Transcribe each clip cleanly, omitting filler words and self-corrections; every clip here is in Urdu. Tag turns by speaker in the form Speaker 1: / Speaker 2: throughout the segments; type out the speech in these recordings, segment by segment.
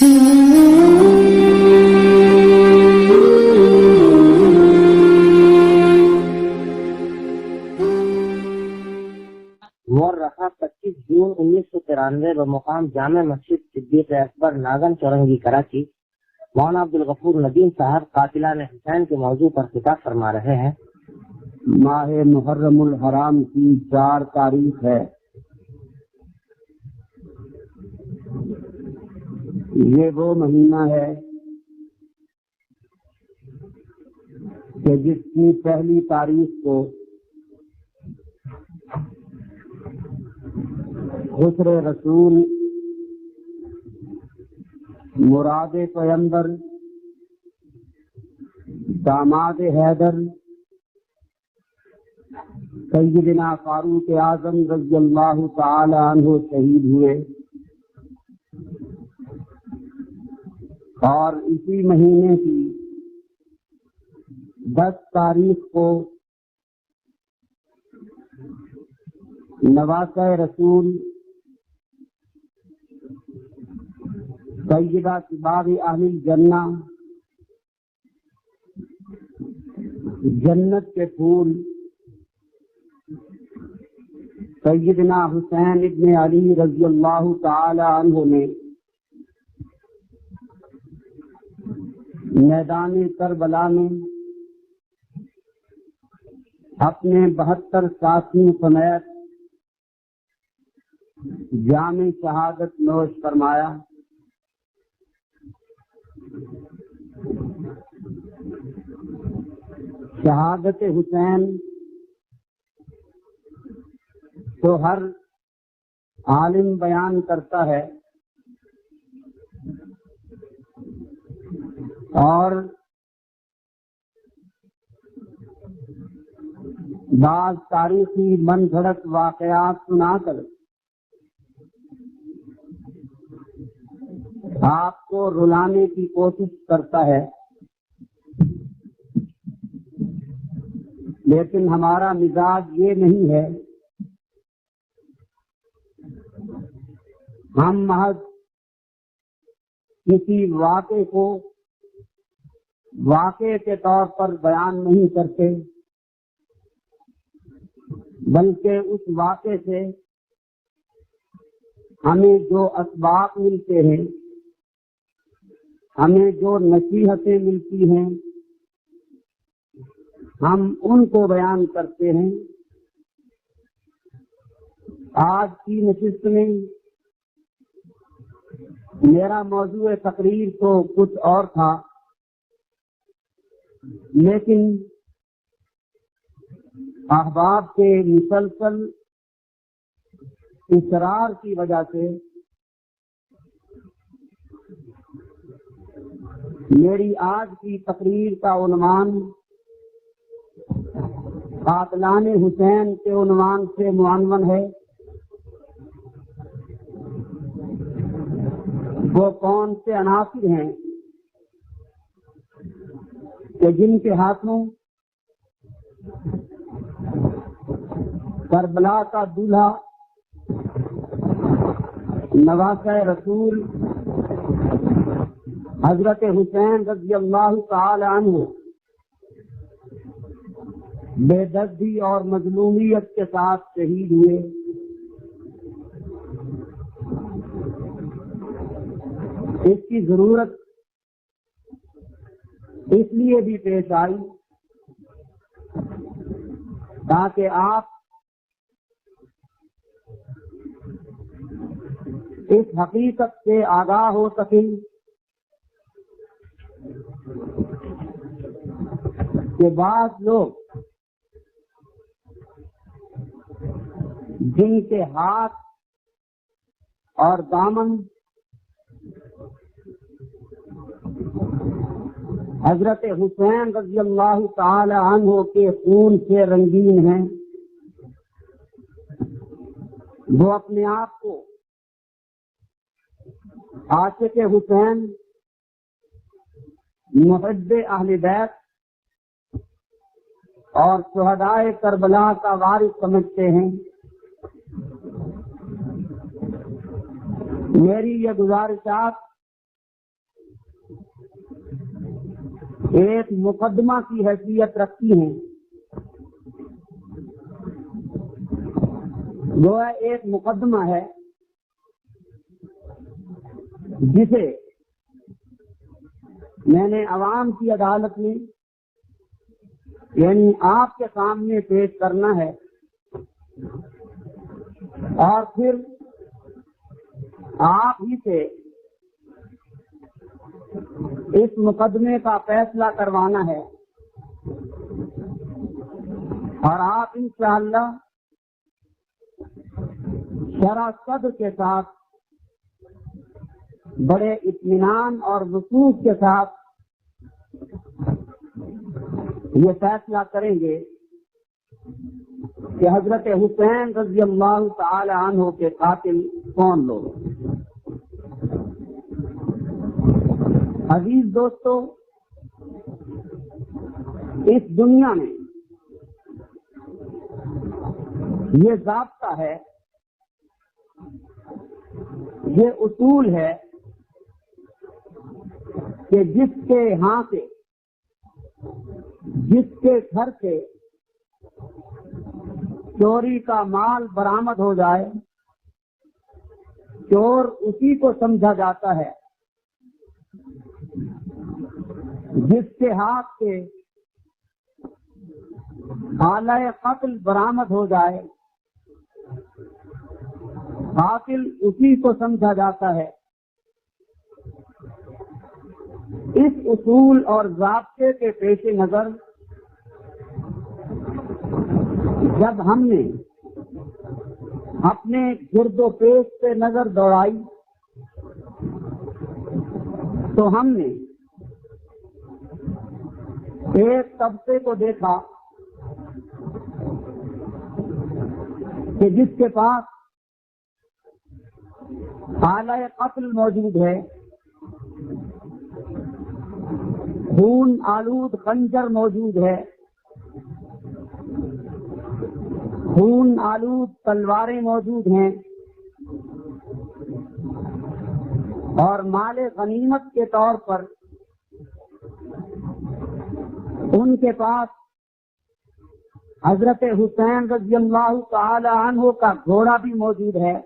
Speaker 1: مورخہ 25 جون 1993 بمقام جامع مسجد صدیق اکبر ناگن چورنگی کراچی مولانا عبدالغفور ندیم صاحب قاتلان حسین کے موضوع پر خطاب فرما رہے ہیں۔
Speaker 2: ماہ محرم الحرام کی 4 تاریخ ہے۔ یہ وہ مہینہ ہے کہ جس کی پہلی تاریخ کو خسر رسول مراد پیمبر داماد حیدر سیدنا فاروق اعظم رضی اللہ تعالی عنہ شہید ہوئے، اور اسی مہینے کی 10 تاریخ کو نواسہ رسول سیدہ شباب اہل الجنہ جنت کے پھول سیدنا حسین ابن علی رضی اللہ تعالی عنہ نے میدان کربلا میں اپنے 72 ساتھیوں سمیت جام شہادت نوش فرمایا۔ شہادت حسین تو ہر عالم بیان کرتا ہے، اور بعض تاریخی من گھڑت واقعات سنا کر آپ کو رلانے کی کوشش کرتا ہے، لیکن ہمارا مزاج یہ نہیں ہے۔ ہم محض کسی واقعے کو واقعے کے طور پر بیان نہیں کرتے، بلکہ اس واقعے سے ہمیں جو اسباق ملتے ہیں، ہمیں جو نصیحتیں ملتی ہیں، ہم ان کو بیان کرتے ہیں۔ آج کی نشست میں میرا موضوع تقریر تو کچھ اور تھا، لیکن احباب کے مسلسل اصرار کی وجہ سے میری آج کی تقریر کا عنوان قاتلان حسین کے عنوان سے معنون ہے۔ وہ کون سے عناصر ہیں کہ جن کے ہاتھوں کربلا کا دولہا نواسہ رسول حضرت حسین رضی اللہ تعالی عنہ بے دردی اور مظلومیت کے ساتھ شہید ہوئے۔ اس کی ضرورت اس لیے بھی پیش آئی تاکہ آپ اس حقیقت سے آگاہ ہو سکیں کہ بعض لوگ جن کے ہاتھ اور دامن حضرت حسین رضی اللہ تعالی عنہ کے خون سے رنگین ہیں، وہ اپنے آپ کو عاشق حسین، محب اہل بیت اور شہدائے کربلا کا وارث سمجھتے ہیں۔ میری یہ گزارشات ایک مقدمہ کی حیثیت رکھتی ہیں. گویا ایک مقدمہ ہے جسے میں نے عوام کی عدالت میں یعنی آپ کے سامنے پیش کرنا ہے، اور پھر آپ ہی سے اس مقدمے کا فیصلہ کروانا ہے، اور آپ انشاءاللہ شرح صدر کے ساتھ بڑے اطمینان اور وثوق کے ساتھ یہ فیصلہ کریں گے کہ حضرت حسین رضی اللہ تعالی عنہ کے قاتل کون لوگ. عزیز دوستو، اس دنیا میں یہ ضابطہ ہے، یہ اصول ہے کہ جس کے ہاں سے، جس کے گھر سے چوری کا مال برآمد ہو جائے، چور اسی کو سمجھا جاتا ہے. جس کے ہاتھ سے آلہ قتل برآمد ہو جائے، قاتل اسی کو سمجھا جاتا ہے. اس اصول اور ضابطے کے پیش نظر جب ہم نے اپنے گرد و پیش پہ نظر دوڑائی تو ہم نے ایک طبقے کو دیکھا کہ جس کے پاس آلہ قتل موجود ہے، خون آلود خنجر موجود ہے، خون آلود تلواریں موجود ہیں، اور مال غنیمت کے طور پر ان کے پاس حضرت حسین رضی اللہ تعالی عنہ کا گھوڑا بھی موجود ہے،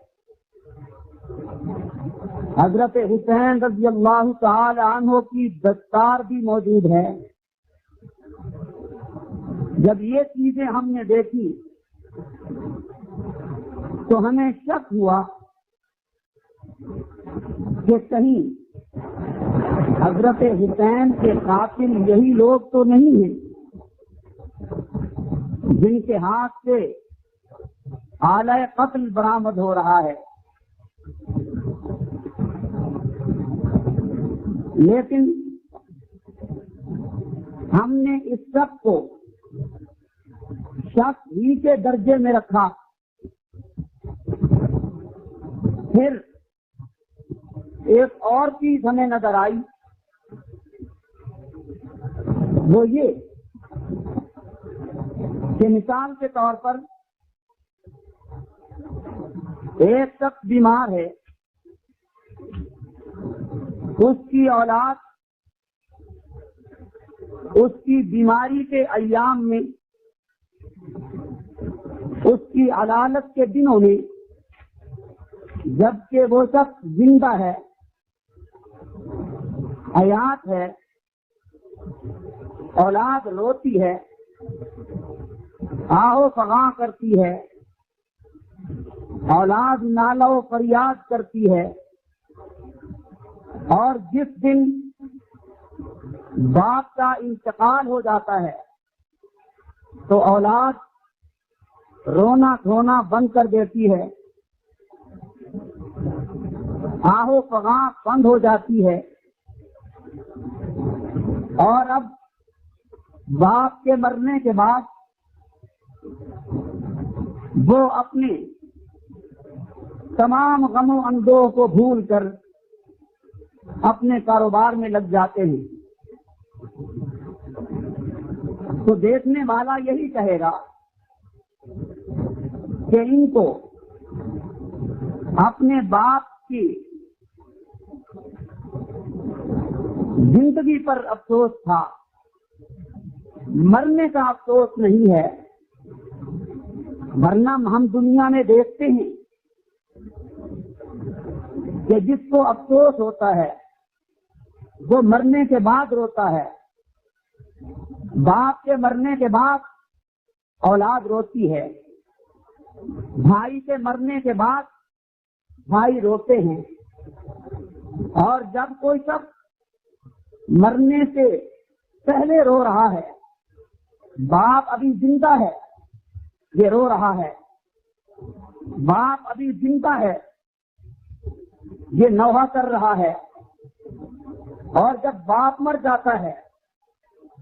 Speaker 2: حضرت حسین رضی اللہ تعالی عنہ کی دستار بھی موجود ہے. جب یہ چیزیں ہم نے دیکھی تو ہمیں شک ہوا کہ کہیں حضرت حسین کے قاتل یہی لوگ تو نہیں ہیں جن کے ہاتھ سے آلہ قتل برآمد ہو رہا ہے. لیکن ہم نے اس شک کو شک ہی کے درجے میں رکھا. پھر ایک اور چیز ہمیں نظر آئی، وہ یہ کہ مثال کے طور پر ایک شخص بیمار ہے، اس کی اولاد اس کی بیماری کے ایام میں، اس کی علالت کے دنوں میں، جبکہ وہ شخص زندہ ہے، حیات ہے، اولاد روتی ہے، آہو فغاں کرتی ہے، اولاد نالہ و فریاد کرتی ہے، اور جس دن باپ کا انتقال ہو جاتا ہے تو اولاد رونا دھونا بند کر دیتی ہے، آہو فغاں بند ہو جاتی ہے، اور اب باپ کے مرنے کے بعد وہ اپنے تمام غم و اندوہ کو بھول کر اپنے کاروبار میں لگ جاتے ہیں. تو دیکھنے والا یہی کہے گا کہ ان کو اپنے باپ کی زندگی پر افسوس تھا، مرنے کا افسوس نہیں ہے، ورنہ ہم دنیا میں دیکھتے ہیں کہ جس کو افسوس ہوتا ہے وہ مرنے کے بعد روتا ہے۔ باپ کے مرنے کے بعد اولاد روتی ہے، بھائی کے مرنے کے بعد بھائی روتے ہیں، اور جب کوئی شخص مرنے سے پہلے رو رہا ہے، باپ ابھی زندہ ہے یہ رو رہا ہے، باپ ابھی زندہ ہے یہ نوحہ کر رہا ہے، اور جب باپ مر جاتا ہے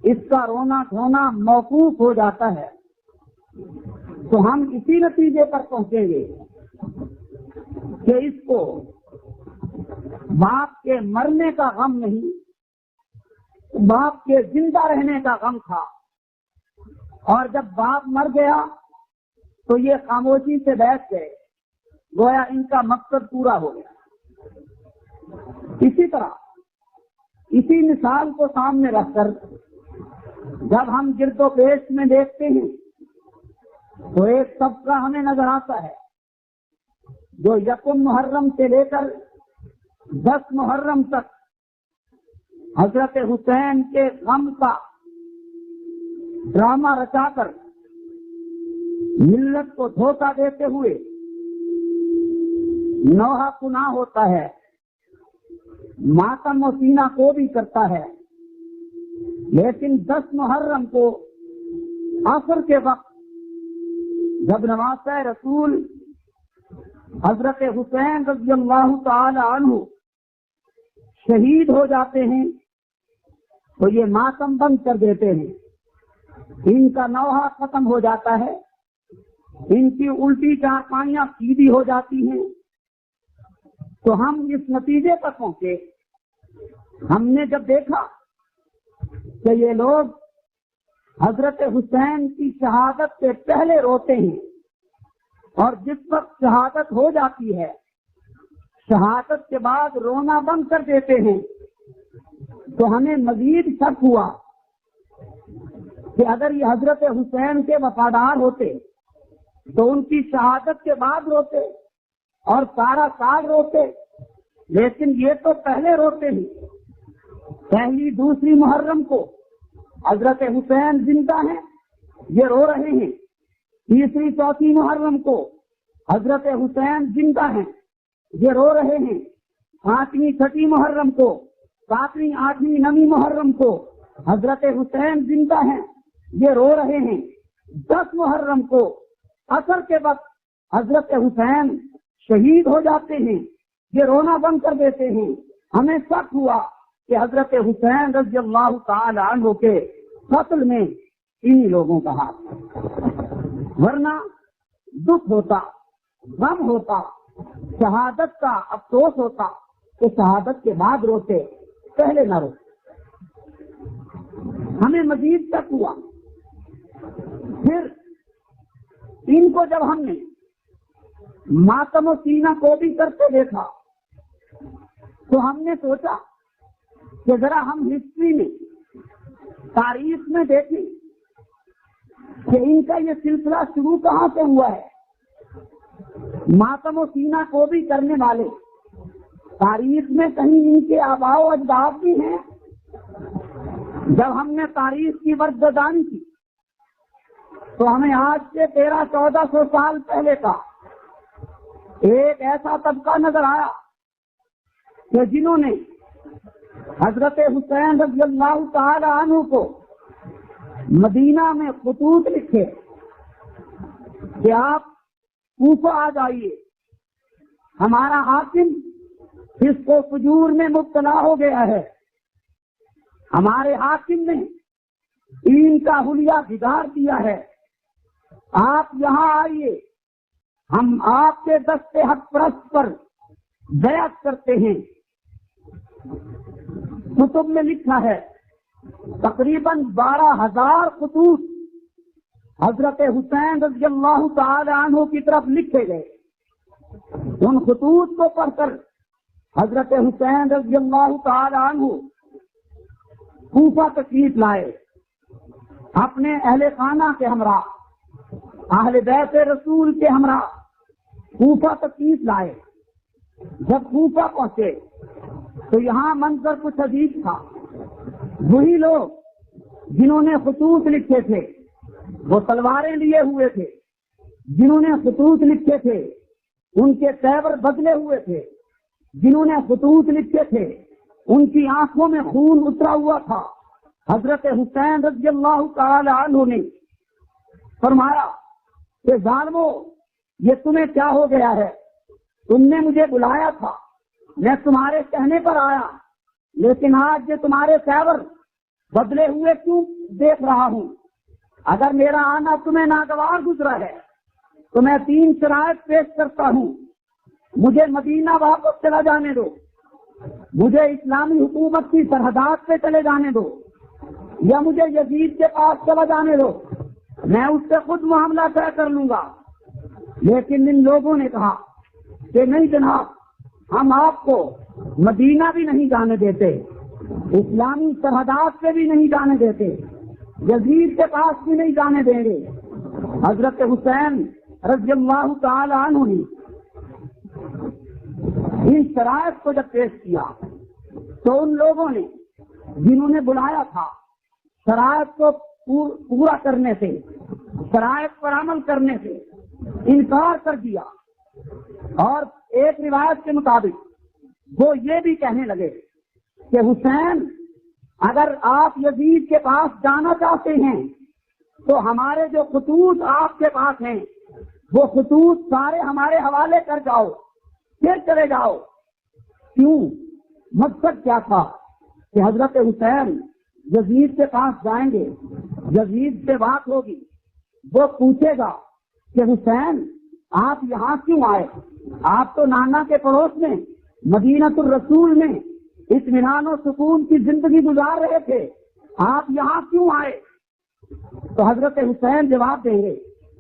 Speaker 2: اس کا رونا دھونا موقوف ہو جاتا ہے، تو ہم اسی نتیجے پر پہنچیں گے کہ اس کو باپ کے مرنے کا غم نہیں، باپ کے زندہ رہنے کا غم تھا، اور جب باپ مر گیا تو یہ خاموشی سے بیٹھ گئے، گویا ان کا مقصد پورا ہو گیا۔ اسی طرح اسی مثال کو سامنے رکھ کر جب ہم گرد و پیش میں دیکھتے ہیں تو ایک طبقہ ہمیں نظر آتا ہے جو یکم محرم سے لے کر 10 محرم تک حضرت حسین کے غم کا ڈرامہ رچا کر ملت کو دھوکہ دیتے ہوئے نوحہ کناں ہوتا ہے، ماتم و سینہ کو بھی کرتا ہے، لیکن 10 محرم کو عصر کے وقت جب نواسہ رسول حضرت حسین رضی اللہ تعالی عنہ شہید ہو جاتے ہیں تو یہ ماتم بند کر دیتے ہیں، ان کا نوحہ ختم ہو جاتا ہے، ان کی الٹی چارپائیاں سیدھی ہو جاتی ہیں۔ تو ہم اس نتیجے پر پہنچے، ہم نے جب دیکھا کہ یہ لوگ حضرت حسین کی شہادت سے پہلے روتے ہیں، اور جس وقت شہادت ہو جاتی ہے شہادت کے بعد رونا بند کر دیتے ہیں، تو ہمیں مزید شک ہوا کہ اگر یہ حضرت حسین کے وفادار ہوتے تو ان کی شہادت کے بعد روتے اور سارا سال روتے، لیکن یہ تو پہلے روتے ہیں۔ پہلی دوسری محرم کو حضرت حسین زندہ ہیں یہ رو رہے ہیں، تیسری چوتھی محرم کو حضرت حسین زندہ ہیں یہ رو رہے ہیں، 5ویں 6ٹھی محرم کو، 7ویں 8ویں 9ویں محرم کو حضرت حسین زندہ ہیں یہ رو رہے ہیں، 10 محرم کو عصر کے وقت حضرت حسین شہید ہو جاتے ہیں یہ رونا بند کر دیتے ہیں۔ ہمیں شک ہوا کہ حضرت حسین رضی اللہ تعالی عنہ کے قتل میں انہی لوگوں کا ہاتھ ہے، ورنہ دکھ ہوتا، غم ہوتا، شہادت کا افسوس ہوتا کہ شہادت کے بعد روتے، پہلے نہ روتے۔ ہمیں مزید شک ہوا، پھر ان کو جب ہم نے ماتم و سینہ کو بھی کرتے دیکھا تو ہم نے سوچا کہ ذرا ہم ہسٹری میں، تاریخ میں دیکھیں کہ ان کا یہ سلسلہ شروع کہاں سے ہوا ہے۔ ماتم و سینہ کو بھی کرنے والے تاریخ میں کہیں ان کے آباء و اجداد بھی ہیں۔ جب ہم نے تاریخ کی وردانی کی تو ہمیں آج سے 1300-1400 سال پہلے کا ایک ایسا طبقہ نظر آیا کہ جنہوں نے حضرت حسین رضی اللہ تعالی عنہ کو مدینہ میں خطوط لکھے کہ آپ کوفہ آ جائیے، ہمارا حاکم اس کو فجور میں مبتلا ہو گیا ہے، ہمارے حاکم نے دین کا حلیہ بگاڑ دیا ہے، آپ یہاں آئیے، ہم آپ کے دست حق پرست پر بیعت کرتے ہیں۔ کتب میں لکھا ہے تقریباً 12,000 خطوط حضرت حسین رضی اللہ تعالی عنہ کی طرف لکھے گئے۔ ان خطوط کو پڑھ کر حضرت حسین رضی اللہ تعالی عنہ کوفہ تشریف لائے، اپنے اہل خانہ کے ہمراہ، اہل بیت رسول کے ہمراہ کوفہ تشریف لائے۔ جب کوفہ پہنچے تو یہاں منظر کچھ عجیب تھا۔ وہی لوگ جنہوں نے خطوط لکھے تھے، وہ تلواریں لیے ہوئے تھے، جنہوں نے خطوط لکھے تھے ان کے تیور بدلے ہوئے تھے، جنہوں نے خطوط لکھے تھے ان کی آنکھوں میں خون اترا ہوا تھا۔ حضرت حسین رضی اللہ تعالی عنہ نے فرمایا کہ ظالمو، یہ تمہیں کیا ہو گیا ہے؟ تم نے مجھے بلایا تھا، میں تمہارے کہنے پر آیا، لیکن آج یہ تمہارے تیور بدلے ہوئے کیوں دیکھ رہا ہوں؟ اگر میرا آنا تمہیں ناگوار گزرا ہے تو میں 3 شرائط پیش کرتا ہوں۔ مجھے مدینہ واپس چلا جانے دو، مجھے اسلامی حکومت کی سرحدات پہ چلے جانے دو، یا مجھے یزید کے پاس چلا جانے دو، میں اس سے خود معاملہ طے کر لوں گا۔ لیکن ان لوگوں نے کہا کہ نہیں جناب، ہم آپ کو مدینہ بھی نہیں جانے دیتے، اسلامی سرحدات پہ بھی نہیں جانے دیتے، یزید کے پاس بھی نہیں جانے دیں گے۔ حضرت حسین رضی اللہ تعالی عنہ نے ان شرائط کو جب پیش کیا تو ان لوگوں نے جنہوں نے بلایا تھا شرائط کو پورا کرنے سے، شرائط پر عمل کرنے سے انکار کر دیا، اور ایک روایت کے مطابق وہ یہ بھی کہنے لگے کہ حسین، اگر آپ یزید کے پاس جانا چاہتے ہیں تو ہمارے جو خطوط آپ کے پاس ہیں وہ خطوط سارے ہمارے حوالے کر جاؤ، پھر چلے جاؤ۔ کیوں؟ مقصد کیا تھا کہ حضرت حسین یزید کے پاس جائیں گے، یزید سے بات ہوگی، وہ پوچھے گا کہ حسین آپ یہاں کیوں آئے؟ آپ تو نانا کے پڑوس میں مدینۃ الرسول میں اطمینان و سکون کی زندگی گزار رہے تھے، آپ یہاں کیوں آئے؟ تو حضرت حسین جواب دیں گے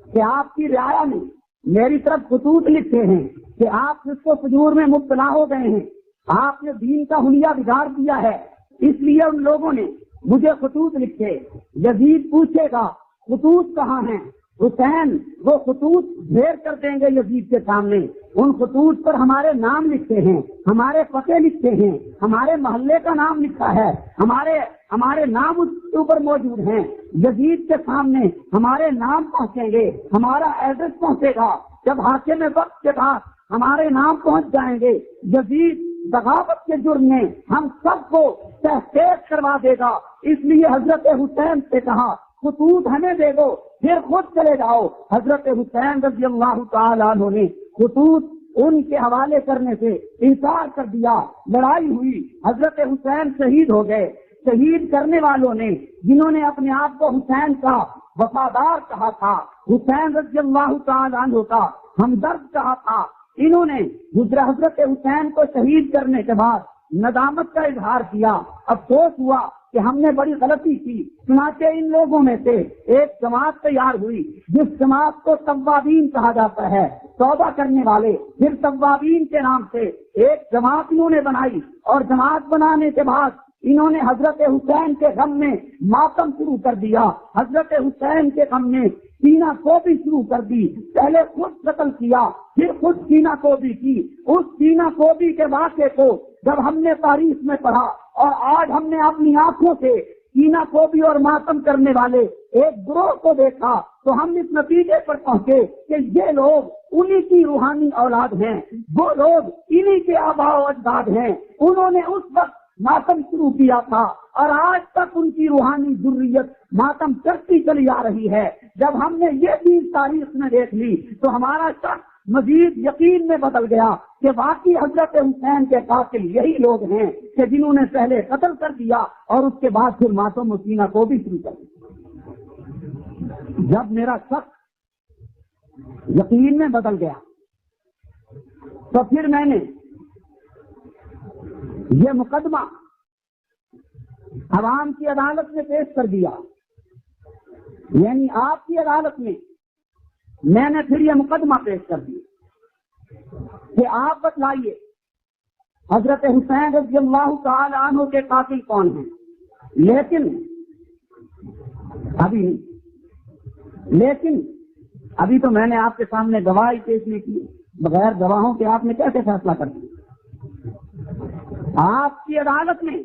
Speaker 2: کہ آپ کی رعایا نے میری طرف خطوط لکھے ہیں کہ آپ جس کو فجور میں مبتلا ہو گئے ہیں، آپ نے دین کا حلیہ بگاڑ دیا ہے، اس لیے ان لوگوں نے مجھے خطوط لکھے۔ یزید پوچھے گا خطوط کہاں ہیں؟ حسین وہ خطوط ڈھیر کر دیں گے یزید کے سامنے، ان خطوط پر ہمارے نام لکھے ہیں، ہمارے پتے لکھے ہیں، ہمارے محلے کا نام لکھا ہے، ہمارے نام اس کے اوپر موجود ہیں۔ یزید کے سامنے ہمارے نام پہنچیں گے، ہمارا ایڈریس پہنچے گا۔ جب حاکم وقت کے پاس ہمارے نام پہنچ جائیں گے، یزید بغاوت کے جرم میں ہم سب کو تحقیق کروا دے گا۔ اس لیے حضرت حسین سے کہا خطوط ہمیں دے دو، پھر خود چلے جاؤ۔ حضرت حسین رضی اللہ تعالیٰ عنہ نے خطوط ان کے حوالے کرنے سے انکار کر دیا۔ لڑائی ہوئی، حضرت حسین شہید ہو گئے۔ شہید کرنے والوں نے جنہوں نے اپنے آپ کو حسین کا وفادار کہا تھا، حسین رضی اللہ تعالیٰ عنہ کا ہمدرد کہا تھا، انہوں نے حضرت حسین کو شہید کرنے کے بعد ندامت کا اظہار کیا، افسوس ہوا کہ ہم نے بڑی غلطی کی۔ چنانچہ ان لوگوں میں سے ایک جماعت تیار ہوئی جس جماعت کو توابین کہا جاتا ہے، توبہ کرنے والے۔ پھر توابین کے نام سے ایک جماعت انہوں نے بنائی، اور جماعت بنانے کے بعد انہوں نے حضرت حسین کے غم میں ماتم شروع کر دیا، حضرت حسین کے غم میں سینہ کوبی شروع کر دی۔ پہلے خود قتل کیا، پھر خود سینہ کوبی کی۔ اس سینہ کوبی کے واقعے کو جب ہم نے تاریخ میں پڑھا اور آج ہم نے اپنی آنکھوں سے سینہ کوبی اور ماتم کرنے والے ایک گروہ کو دیکھا تو ہم اس نتیجے پر پہنچے کہ یہ لوگ انہی کی روحانی اولاد ہیں، وہ لوگ انہی کے آباء و اجداد ہیں۔ انہوں نے اس وقت ماتم شروع کیا تھا اور آج تک ان کی روحانی ذریت ماتم کرتی چلی آ رہی ہے۔ جب ہم نے یہ چیز تاریخ میں دیکھ لی تو ہمارا شک مزید یقین میں بدل گیا کہ واقعی حضرت حسین کے قاتل یہی لوگ ہیں کہ جنہوں نے پہلے قتل کر دیا اور اس کے بعد پھر ماتم و سینہ کو بھی شروع کر دیا۔ جب میرا شک یقین میں بدل گیا تو پھر میں نے یہ مقدمہ عوام کی عدالت میں پیش کر دیا، یعنی آپ کی عدالت میں نے پھر یہ مقدمہ پیش کر دیا کہ آپ بتلائیے حضرت حسین رضی اللہ تعالی عنہ کے قاتل کون ہیں۔ لیکن ابھی نہیں. لیکن ابھی تو میں نے آپ کے سامنے گواہی پیش نہیں کی. بغیر گواہوں کے آپ نے کیسے فیصلہ کر دیا؟ آپ کی عدالت میں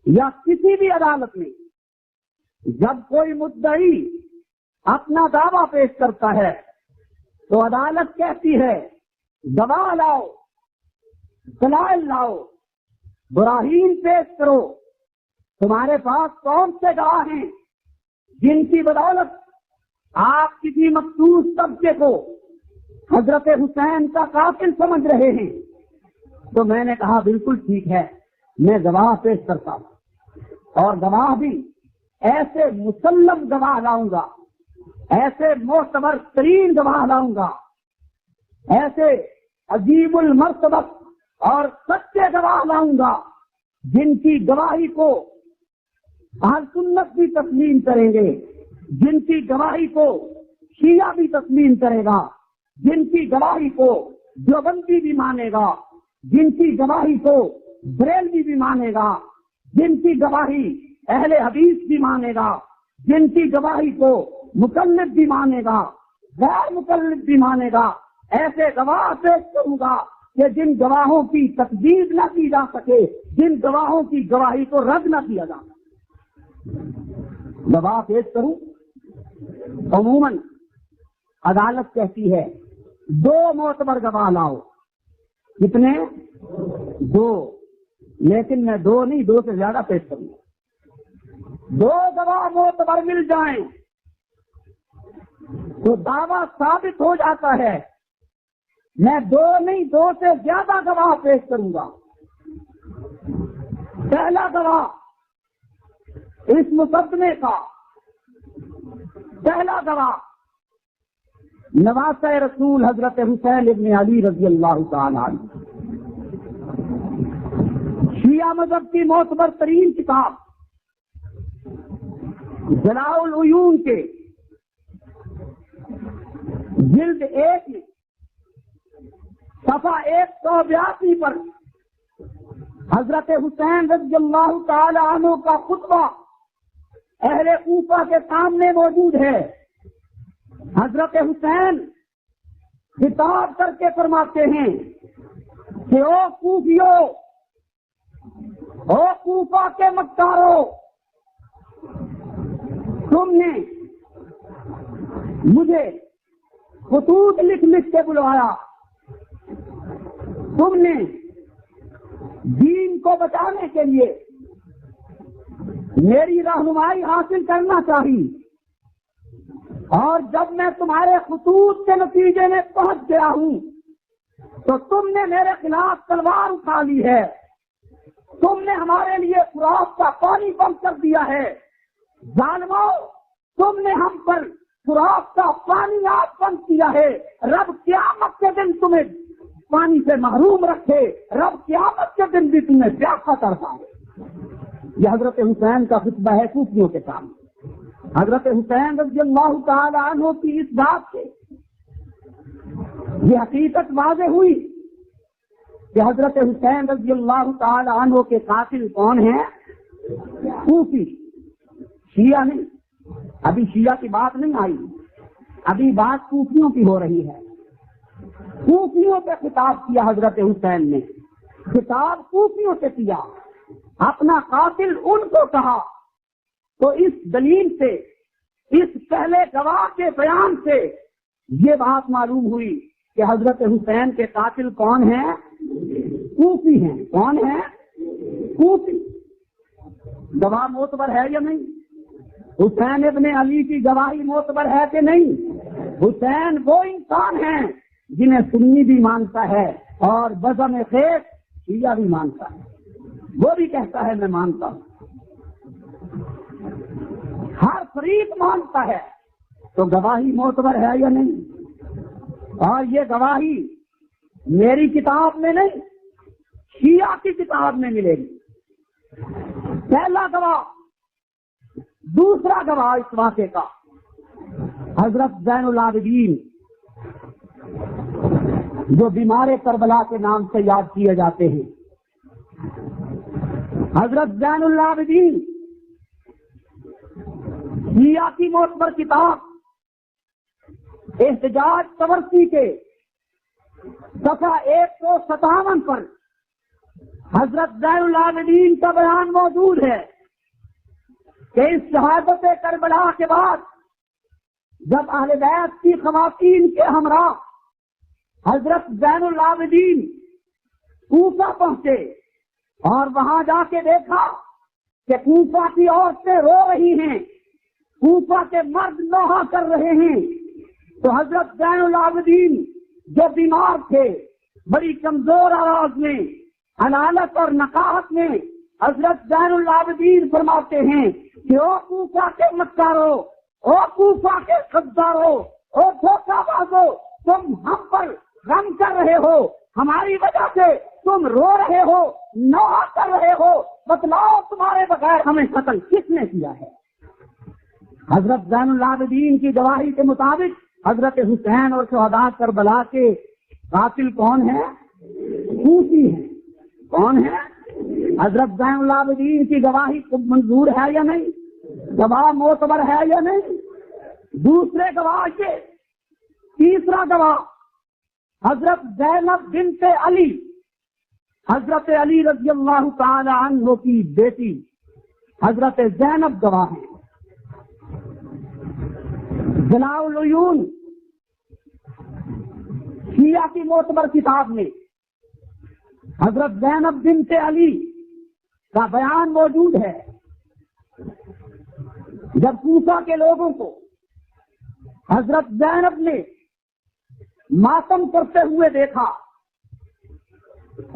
Speaker 2: یا کسی بھی عدالت میں جب کوئی مدعی اپنا دعویٰ پیش کرتا ہے تو عدالت کہتی ہے گواہ لاؤ، دلائل لاؤ، براہین پیش کرو. تمہارے پاس کون سے گواہ ہیں جن کی بدولت آپ کسی مخصوص طبقے کو حضرت حسین کا قاتل سمجھ رہے ہیں؟ تو میں نے کہا بالکل ٹھیک ہے، میں گواہ پیش کرتا ہوں، اور گواہ بھی ایسے مسلم گواہ لاؤں گا، ایسے معتبر ترین گواہ لاؤں گا، ایسے عجیب المرتبت اور سچے گواہ لاؤں گا جن کی گواہی کو اہل سنت بھی تسلیم کریں گے، جن کی گواہی کو شیعہ بھی تسلیم کرے گا، جن کی گواہی کو دیوبندی بھی مانے گا، جن کی گواہی کو بریلوی بھی مانے گا، جن کی گواہی اہل حدیث بھی مانے گا، جن کی گواہی کو مقلد بھی مانے گا، غیر مقلد بھی مانے گا. ایسے گواہ پیش کروں گا کہ جن گواہوں کی تکذیب نہ کی جا سکے، جن گواہوں کی گواہی کو رد نہ کیا جا سکے. گواہ پیش کروں. عموماً عدالت کہتی ہے 2 معتبر گواہ لاؤ. کتنے؟ 2. لیکن میں 2 نہیں، 2 سے زیادہ پیش کروں. 2 گواہ معتبر مل جائیں تو دعویٰ ثابت ہو جاتا ہے. میں 2 نہیں، 2 سے زیادہ گواہ پیش کروں گا. پہلا گواہ اس مقدمے کا، پہلا گواہ نواسہ رسول حضرت حسین ابن علی رضی اللہ تعالی عنہ. شیعہ مذہب کی معتبر ترین کتاب جلاء العیون کے جلد 1 میں صفحہ 182 پر حضرت حسین رضی اللہ تعالی عنہ کا خطبہ اہل کوفہ کے سامنے موجود ہے. حضرت حسین خطاب کر کے فرماتے ہیں کہ او کوفیو، او کوفہ کے مکارو، تم نے مجھے خطوط لکھ لکھ کے بلوایا، تم نے دین کو بچانے کے لیے میری رہنمائی حاصل کرنا چاہی، اور جب میں تمہارے خطوط کے نتیجے میں پہنچ گیا ہوں تو تم نے میرے خلاف تلوار اٹھا لی ہے، تم نے ہمارے لیے فراق کا پانی بند کر دیا ہے. ظالموں، تم نے ہم پر فراق کا پانی آپ بند کیا ہے. رب قیامت کے دن تمہیں پانی سے محروم رکھے، رب قیامت کے دن بھی تمہیں پیاسا کرتا ہے. یہ حضرت حسین کا خطبہ ہے کوفیوں کے سامنے. حضرت حسین رضی اللہ تعالی عنہ کی اس بات سے یہ حقیقت واضح ہوئی کہ حضرت حسین رضی اللہ تعالی عنہ کے قاتل کون ہیں؟ کوفی، شیعہ نہیں. ابھی شیعہ کی بات نہیں آئی، ابھی بات کوفیوں کی ہو رہی ہے. کوفیوں پہ خطاب کیا حضرت حسین نے، خطاب کوفیوں سے کیا، اپنا قاتل ان کو کہا. تو اس دلیل سے، اس پہلے گواہ کے بیان سے یہ بات معلوم ہوئی کہ حضرت حسین کے قاتل کون ہیں؟ کوفی ہیں. کون ہیں؟ کوفی. گواہ معتبر ہے یا نہیں؟ حسین ابن علی کی گواہی معتبر ہے کہ نہیں؟ حسین وہ انسان ہیں جنہیں سنی بھی مانتا ہے اور بزم خیز شیعہ بھی مانتا ہے. وہ بھی کہتا ہے میں مانتا ہوں. ہر فریق مانتا ہے. تو گواہی معتبر ہے یا نہیں؟ اور یہ گواہی میری کتاب میں نہیں، شیعہ کی کتاب میں ملے گی. پہلا گواہ. دوسرا گواہ اس واقعے کا حضرت زین العابدین، جو بیمار کربلا کے نام سے یاد کیے جاتے ہیں. حضرت زین العابدین شیعہ کی معتبر کتاب احتجاج طبرسی کے صفحہ 157 پر حضرت زین العابدین کا بیان موجود ہے کہ اس شہادت کربلا کے بعد جب اہل بیت کی خواتین کے ہمراہ حضرت زین العابدین کوفہ پہنچے اور وہاں جا کے دیکھا کہ کوفہ کی عورتیں رو رہی ہیں، کوفہ کے مرد نوحہ کر رہے ہیں، تو حضرت زین العابدین جو بیمار تھے بڑی کمزور آواز میں حلالت اور نقاہت میں حضرت زین العابدین فرماتے ہیں کہ او کوفہ کے مکارو، او کوفہ کے غدارو، او دھوکہ بازو، تم ہم پر غم کر رہے ہو، ہماری وجہ سے تم رو رہے ہو، نوحہ کر رہے ہو، بتلاؤ تمہارے بغیر ہمیں قتل کس نے کیا ہے؟ حضرت زین العابدین کی گواہی کے مطابق حضرت حسین اور شہداء کربلا کے قاتل کون ہے؟ کوفی ہیں۔ کون ہے؟ حضرت زین العابدین کی گواہی منظور ہے یا نہیں؟ گواہ معتبر ہے یا نہیں؟ دوسرے گواہ کے تیسرا گواہ حضرت زینب بنت علی، حضرت علی رضی اللہ تعالی عنہ کی بیٹی حضرت زینب گواہ ہیں۔ جلاء العیون شیعہ کی معتبر کتاب میں حضرت زینب بنت علی کا بیان موجود ہے۔ جب کوفہ کے لوگوں کو حضرت زینب نے ماتم کرتے ہوئے دیکھا،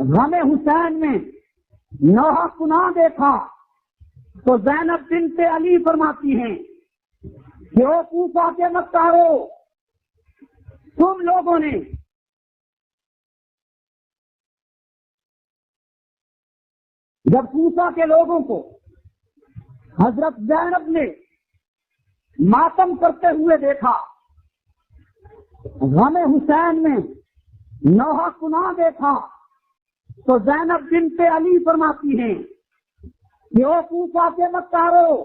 Speaker 2: غم حسین میں نوحہ کنا دیکھا، تو زینب بنت علی فرماتی ہیں کہ او کوفہ کے مکارو، تم لوگوں نے جب کوفہ کے لوگوں کو حضرت زینب نے ماتم کرتے ہوئے دیکھا، غم حسین میں نوحہ کنا دیکھا، تو زینب بنت علی فرماتی ہیں کہ او کوفہ کے مکارو،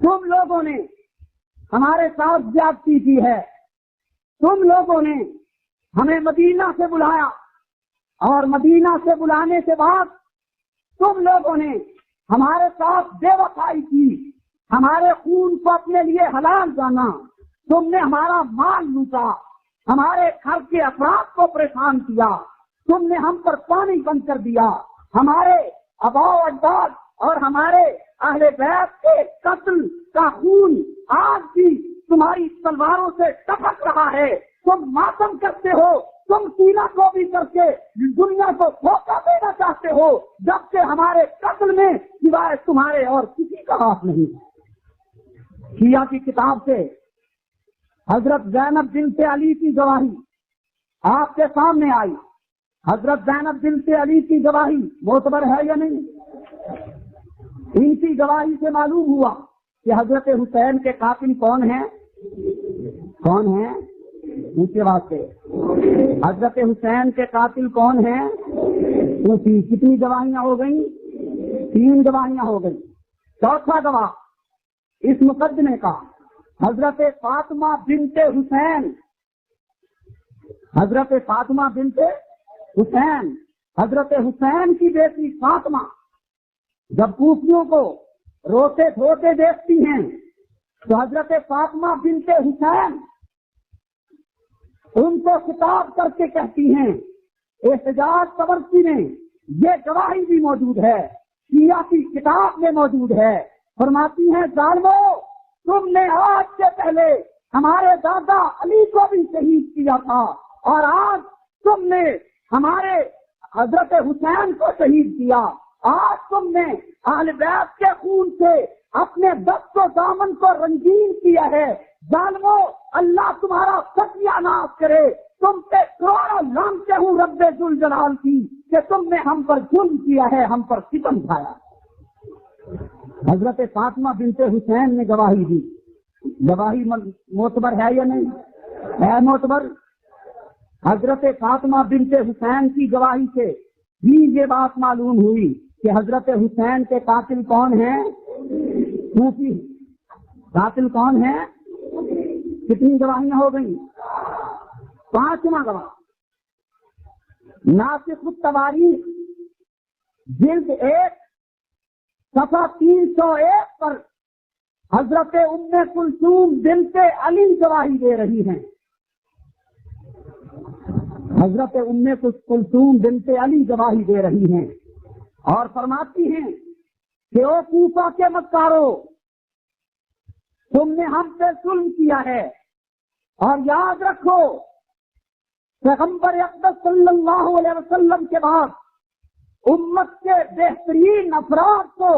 Speaker 2: تم لوگوں نے ہمارے ساتھ زیادتی کی ہے، تم لوگوں نے ہمیں مدینہ سے بلایا اور مدینہ سے بلانے کے بعد تم لوگوں نے ہمارے ساتھ بے وفائی کی، ہمارے خون کو اپنے لیے حلال جانا، تم نے ہمارا مال لوٹا، ہمارے گھر کے افراد کو پریشان کیا، تم نے ہم پر پانی بند کر دیا، ہمارے آباء و اجداد اور ہمارے اہل بیت کے قتل کا خون آج بھی تمہاری تلواروں سے ٹپک رہا ہے، تم ماتم کرتے ہو، تم سینہ کو بھی کر کے دنیا کو دھوکہ دینا چاہتے ہو، جبکہ ہمارے قتل میں سوائے تمہارے اور کسی کا ہاتھ نہیں ہے۔ شیعہ کی کتاب سے حضرت زینب بنت علی کی گواہی آپ کے سامنے آئی۔ حضرت زینب بنت علی کی گواہی معتبر ہے یا نہیں؟ ان کی گواہی سے معلوم ہوا کہ حضرت حسین کے قاتل کون ہیں؟ کون ہیں؟ اونچے واسطے حضرت حسین کے قاتل کون ہیں؟ اونچی کتنی گواہیاں ہو گئیں؟ 3 گواہیاں ہو گئیں۔ چوتھا گواہ اس مقدمے کا حضرت فاطمہ بنت حسین، حضرت فاطمہ بنت حسین، حضرت حسین کی بیٹی فاطمہ جب کوفیوں کو روتے دھوتے دیکھتی ہیں تو حضرت فاطمہ بنت حسین ان کو خطاب کر کے کہتی ہیں، احتجاج طبرسی میں یہ گواہی بھی موجود ہے، شیعہ کی کتاب میں موجود ہے، فرماتی ہیں ظالمو، تم نے آج سے پہلے ہمارے دادا علی کو بھی شہید کیا تھا اور آج تم نے ہمارے حضرت حسین کو شہید کیا، آج تم نے اہل بیت کے خون سے اپنے دست و دامن کو رنگین کیا ہے، ظالمو اللہ تمہارا ستیہ ناش کرے، تم پہ کروڑوں لعنتیں ہوں رب ذوالجلال کی کہ تم نے ہم پر ظلم کیا ہے، ہم پر ستم ڈھایا۔ حضرت فاطمہ بنت حسین نے گواہی دی، گواہی معتبر ہے یا نہیں؟ ہے معتبر۔ حضرت فاطمہ بنت حسین کی گواہی سے بھی یہ بات معلوم ہوئی کہ حضرت حسین کے قاتل کون ہیں؟ کوفی۔ قاتل کون ہے؟ کتنی گواہیاں ہو گئی؟ 5واں گواہ ناسخ التواریخ جلد 1 صفحہ 301 پر حضرت ام کلثوم بنت علی گواہی دے رہی ہیں. حضرت ام کلثوم بنت علی گواہی دے رہی ہیں اور فرماتی ہیں کہ او کوفہ کے مکارو، تم نے ہم پہ ظلم کیا ہے، اور یاد رکھو پیغمبر اقدس صلی اللہ علیہ وسلم کے بعد امت کے بہترین افراد کو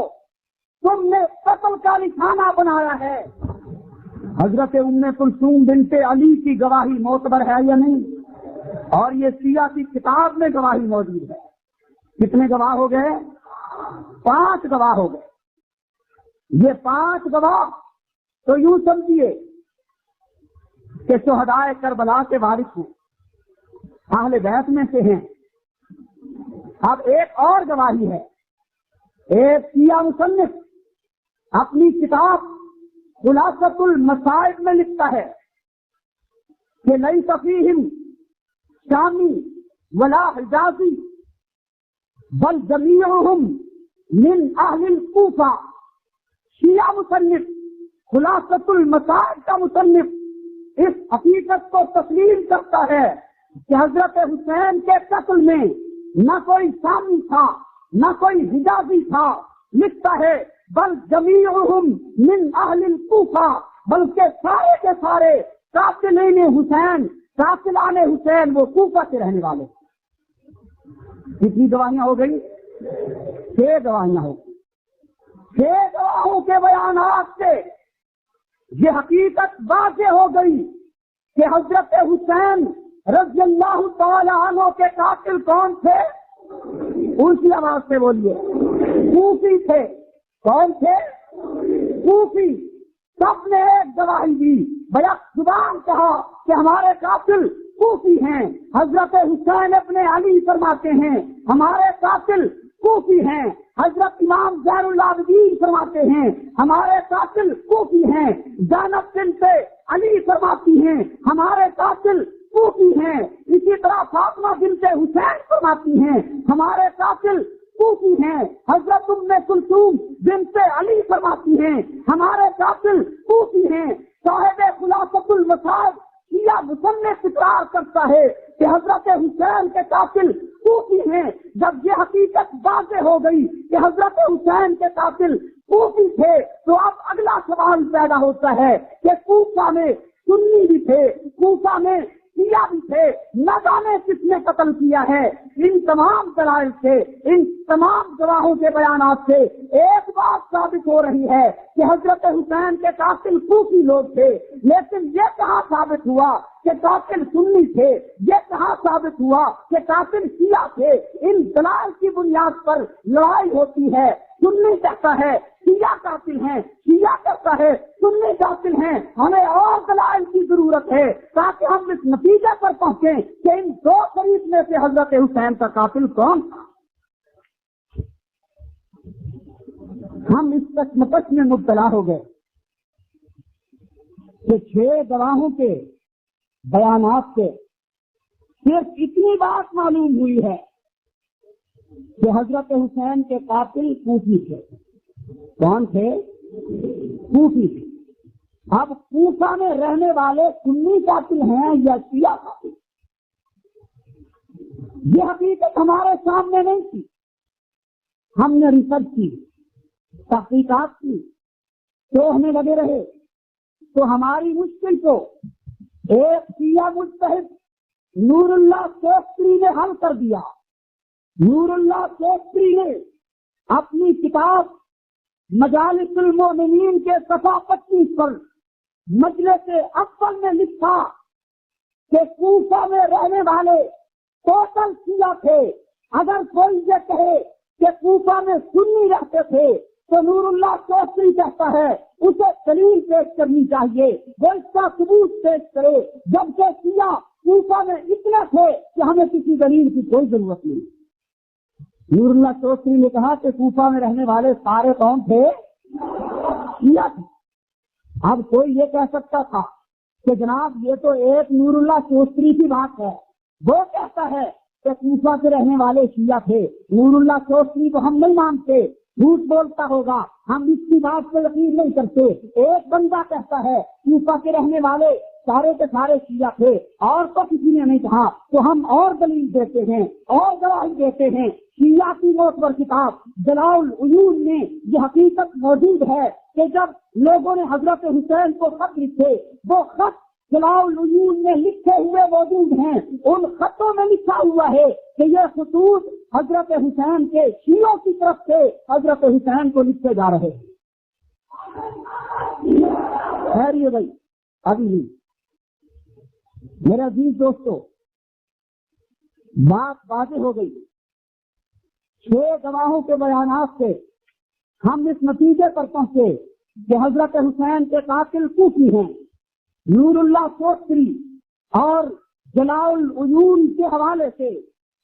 Speaker 2: تم نے قتل کا نشانہ بنایا ہے. حضرت ام کلثوم بنت علی کی گواہی معتبر ہے یا نہیں؟ اور یہ سیاہ کی کتاب میں گواہی موجود ہے. کتنے گواہ ہو گئے؟ 5 گواہ ہو گئے. یہ 5 گواہ تو یوں سمجھیے کہ شہدائے کربلا کے وارث ہیں، اہل بیت میں سے ہیں. اب ایک اور گواہی ہے. ایک شیعہ مصنف اپنی کتاب خلاصۃ المصائب میں لکھتا ہے کہ لیس فیہم شامی ولا حجازی بل جمیعہم من اہل الکوفہ. شیعہ مصنف خلاصۃ المصائب کا مصنف اس حقیقت کو تسلیم کرتا ہے کہ حضرت حسین کے قتل میں نہ کوئی شامی تھا نہ کوئی حجازی تھا. لکھتا ہے بل جمیعہم من اہل الکوفہ، بلکہ سارے کے سارے قاتلین حسین، قاتلان حسین وہ کوفہ کے رہنے والے. کتنی گواہیاں ہو گئی؟ 6 گواہیاں ہو گئی. 6 گواہوں کے بیانات سے یہ حقیقت واضح ہو گئی کہ حضرت حسین رضی اللہ تعالی عنہ کے قاتل کون تھے؟ اونچی آواز سے بولیے. کوفی تھے. کون تھے؟ کوفی. سب نے ایک گواہی دی، بیک زبان کہا کہ ہمارے قاتل کوفی ہیں. حضرت حسین ابن علی فرماتے ہیں ہمارے قاتل کوفی ہیں. حضرت امام زین العابدین فرماتے ہیں ہمارے قاتل کوفی ہیں. زینب بنت علی فرماتی ہیں ہمارے قاتل کوفی ہیں. اسی طرح فاطمہ بنت حسین فرماتی ہیں ہمارے قاتل کوفی ہیں. حضرت ام کلثوم بنت علی فرماتی ہیں ہمارے قاتل کوفی ہیں. صاحب خلاصۃ المصائب شیعہ مصنف اقرار کرتا ہے کہ حضرت حسین کے قاتل کوفی ہیں. جب یہ حقیقت واضح ہو گئی کہ حضرت حسین کے قاتل کوفی تھے تو اب اگلا سوال پیدا ہوتا ہے کہ کوفہ میں سنی بھی تھے، کوفہ میں شیعہ بھی تھے، نہ جانے کس نے قتل کیا ہے. ان تمام دلائل سے، ان تمام گواہوں کے بیانات سے ایک بات ثابت ہو رہی ہے کہ حضرت حسین کے قاتل کوفی لوگ تھے. لیکن یہ کہاں ثابت ہوا کہ قاتل سنی تھے؟ یہ کہاں ثابت ہوا کہ قاتل شیعہ تھے؟ ان دلائل کی بنیاد پر لڑائی ہوتی ہے. سنی کہتا ہے شیعہ قاتل ہیں، شیعہ کہتا ہے سنی قاتل ہیں. ہمیں اور دلائل کی ضرورت ہے تاکہ ہم اس نتیجے پر پہنچیں کہ ان 2 فریق میں سے حضرت حسین کا قاتل کون تھا. ہم اس کشمکش میں مبتلا ہو گئے کہ 6 گواہوں کے بیانات سے صرف اتنی بات معلوم ہوئی ہے کہ حضرت حسین کے قاتل کوفی تھے. کون تھے؟ کوفی تھے. اب کوفہ میں رہنے والے سنی قاتل ہیں یا شیعہ قاتل؟ یہ حقیقت ہمارے سامنے نہیں تھی. ہم نے ریسرچ کی، تحقیقات کی، تو ہمیں لگے رہے تو ہماری مشکل کو ایک شیعہ مجتہد نور اللہ کوستری نے حل کر دیا. نور اللہ کوستری نے اپنی کتاب مجالس المومنین کے صفحہ 25 پر مجلس اول میں لکھا کہ کوفہ میں رہنے والے ٹوٹل شیعہ تھے. اگر کوئی یہ کہے کہ کوفہ میں سنی رہتے تھے تو نور اللہ کوستری کہتا ہے اسے دلیل پیش کرنی چاہیے، وہ اس کا ثبوت پیش کرے. جبکہ شیعہ کوفہ میں اتنے تھے کہ ہمیں کسی دلیل کی کوئی ضرورت نہیں. نور اللہ کوستری نے کہا کہ کوفہ میں رہنے والے سارے کون تھے؟ شیعہ تھے. اب کوئی یہ کہہ سکتا تھا کہ جناب یہ تو ایک نور اللہ چوستری کی بات ہے، وہ کہتا ہے کہ کوفہ کے رہنے والے شیعہ تھے، نور اللہ چوستری کو ہم نہیں مانتے، جھوٹ بولتا ہوگا، ہم اس کی بات پہ یقین نہیں کرتے۔ ایک بندہ کہتا ہے کوفہ کے رہنے والے سارے کے سارے شیعہ تھے اور تو کسی نے نہیں کہا، تو ہم اور دلیل دیتے ہیں اور گواہی دیتے ہیں۔ شیعہ کی معتبر کتاب جلاء العیون میں یہ حقیقت موجود ہے کہ جب لوگوں نے حضرت حسین کو خط لکھے، وہ خط جلاء العیون میں لکھے ہوئے موجود ہیں، ان خطوں میں لکھا ہوا ہے کہ یہ خطوط حضرت حسین کے شیعوں کی طرف سے حضرت حسین کو لکھے جا رہے ہیں۔ خیر یہ بھائی ابھی میرے عزیز دوستو بات واضح ہو گئی، 6 گواہوں کے بیانات سے ہم اس نتیجے پر پہنچے کہ حضرت حسین کے قاتل کوفی ہیں۔ نور اللہ چوستری اور جلاء العیون کے حوالے سے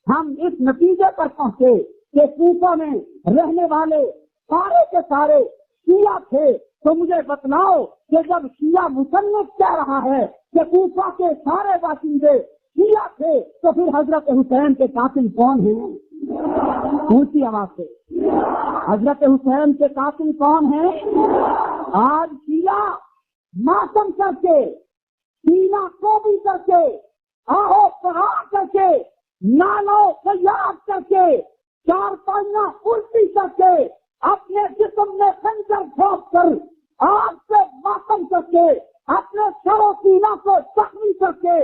Speaker 2: ہم اس نتیجے پر پہنچے کہ کوفہ میں رہنے والے سارے کے سارے شیعہ تھے۔ تو مجھے بتلاؤ کہ جب شیعہ مصنف کہہ رہا ہے کہ کوفہ کے سارے باشندے شیعہ تھے تو پھر حضرت حسین کے قاتل کون ہیں؟ اونچی آواز سے حضرت حسین کے قاتل کون ہیں؟ آج شیعہ ماتم کر کے، سینہ کوبی کر کے، آہو پہاڑ کر کے، نالو سیاد کر کے، چار پائیاں الٹی کر کے، اپنے جسم میں خنجر گھونپ کر، آگ سے ماتم کر کے، اپنے سر و سینہ کو زخمی کر کے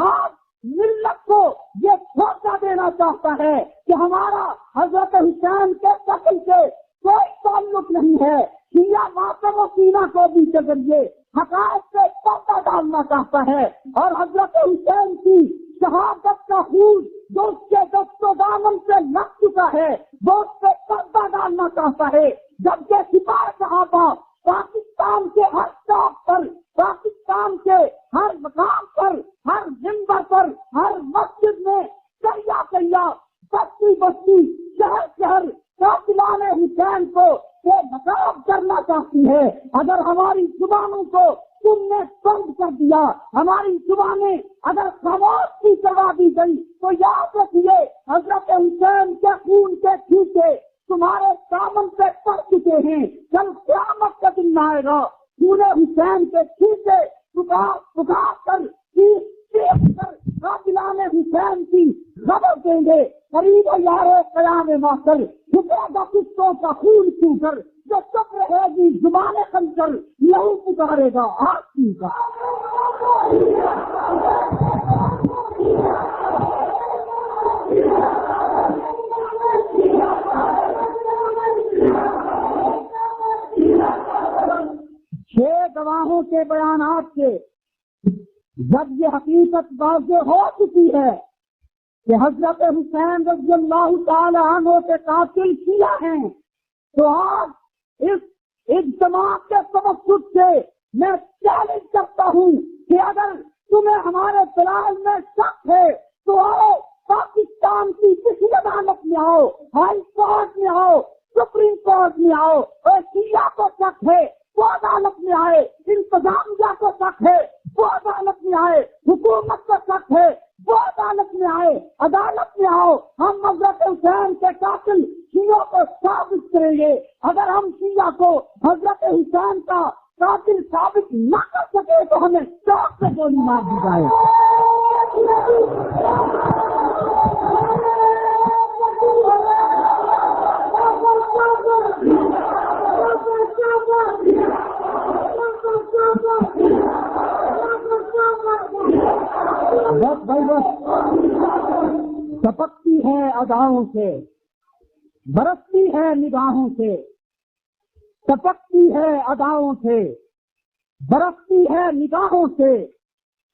Speaker 2: آج ملت کو یہ دھوکہ دینا چاہتا ہے کہ ہمارا حضرت حسین کے قتل سے کوئی تعلق نہیں ہے۔ شیعہ ماتم و سینہ کو بھی کے ذریعے حقائق سے پردہ ڈالنا چاہتا ہے، اور حضرت حسین کی شہادت کا خون جو اس کے دست و دامن سے لگ چکا ہے وہ اس پہ پردہ ڈالنا چاہتا ہے، جبکہ سپاہ صحابہ پاکستان کے ہر چوک پر، پاکستان کے ہر مقام پر، ہر منبر پر، ہر مسجد میں کیا بستی بستی، شہر شہر قاتلان حسین کو بے نقاب کرنا چاہتی ہے۔ اگر ہماری زبانوں کو تم نے بند کر دیا، ہماری زبانیں اگر خاموش بھی کروا دی گئی، تو یاد رکھیے حضرت حسین کے خون کے چھینٹے تمہارے دامن پہ پڑ چکے ہیں۔ کل قیامت کا دن آئے گا، خون حسین کے چھینٹے پکار کر قاتلان حسین کی خبر دیں گے۔ قریب یارو قیام ماکر جھکے گا کتوں کا خون چھو کر، جو چپ رہے گی زبان خنجر لہو پکارے گا آگ کی کا۔ گواہوں کے بیانات سے جب یہ حقیقت واضح ہو چکی ہے کہ حضرت حسین رضی اللہ تعالی عنہ کے قاتل شیعہ ہیں، تو آج اس اجتماع کے توسط سے میں چیلنج کرتا ہوں کہ اگر تمہیں ہمارے دلائل میں شک ہے تو آؤ پاکستان کی کسی عدالت میں آؤ، ہائی کورٹ میں آؤ، سپریم کورٹ میں آؤ، اور شیعہ کو شک ہے وہ عدالت میں آئے، انتظامیہ کو شک ہے وہ عدالت میں آئے، حکومت کو شک ہے وہ عدالت میں آئے، عدالت میں آؤ، ہم حضرت حسین کے قاتل شیعوں کو ثابت کریں گے۔ اگر ہم شیعہ کو حضرت حسین کا قاتل ثابت نہ کر سکے تو ہمیں چوک سے گولی مار دی جائے۔ بس بھائی بس، ٹپکتی ہے اداؤں سے، برستی ہے نگاہوں سے، ٹپکتی ہے اداؤں سے، برستی ہے نگاہوں سے،